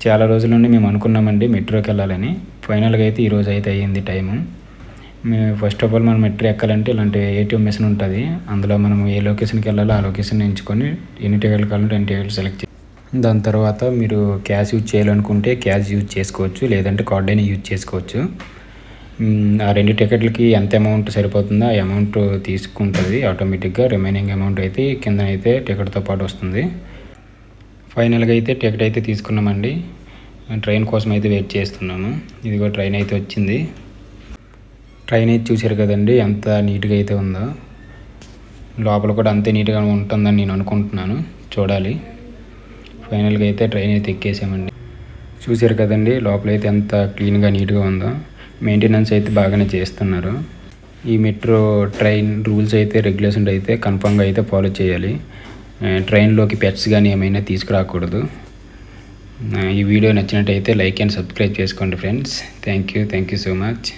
చాలా రోజుల నుండి మేము అనుకున్నామండి మెట్రోకి వెళ్ళాలని. ఫైనల్గా అయితే ఈరోజు అయితే అయ్యింది టైము. మేము ఫస్ట్ ఆఫ్ ఆల్ మనం మెట్రో ఎక్కాలంటే ఇలాంటి ఏటీఎం మిషన్ ఉంటుంది. అందులో మనం ఏ లొకేషన్కి వెళ్ళాలో ఆ లొకేషన్ ఎంచుకొని ఎన్ని టికెట్లు కావాలంటే ఎన్ని టికెట్లు సెలెక్ట్ చేయాలి. దాని తర్వాత మీరు క్యాష్ యూజ్ చేయాలనుకుంటే క్యాష్ యూజ్ చేసుకోవచ్చు, లేదంటే కార్డ్ అయినా యూజ్ చేసుకోవచ్చు. ఆ 2 టికెట్లకి ఎంత అమౌంట్ సరిపోతుందో ఆ అమౌంట్ తీసుకుంటుంది ఆటోమేటిక్గా. రిమైనింగ్ అమౌంట్ అయితే కింద అయితే టికెట్తో పాటు వస్తుంది. ఫైనల్గా అయితే టికెట్ అయితే తీసుకున్నామండి. ట్రైన్ కోసం అయితే వెయిట్ చేస్తున్నాము. ఇదిగో ట్రైన్ అయితే వచ్చింది. ట్రైన్ అయితే చూశారు కదండి ఎంత నీట్గా అయితే ఉందో. లోపల కూడా అంతే నీట్గా ఉంటుందని నేను అనుకుంటున్నాను, చూడాలి. ఫైనల్గా అయితే ట్రైన్ అయితే ఎక్కేసామండి. చూశారు కదండి లోపల అయితే ఎంత క్లీన్గా నీట్గా ఉందో. మెయింటెనెన్స్ అయితే బాగానే చేస్తున్నారు. ఈ మెట్రో ట్రైన్ రూల్స్ అయితే రెగ్యులేషన్స్ అయితే కన్ఫామ్గా అయితే ఫాలో చేయాలి. ట్రైన్లోకి పెట్స్ కానీ ఏమైనా తీసుకురాకూడదు. ఈ వీడియో నచ్చినట్టయితే లైక్ అండ్ సబ్స్క్రైబ్ చేసుకోండి friends. Thank you so much.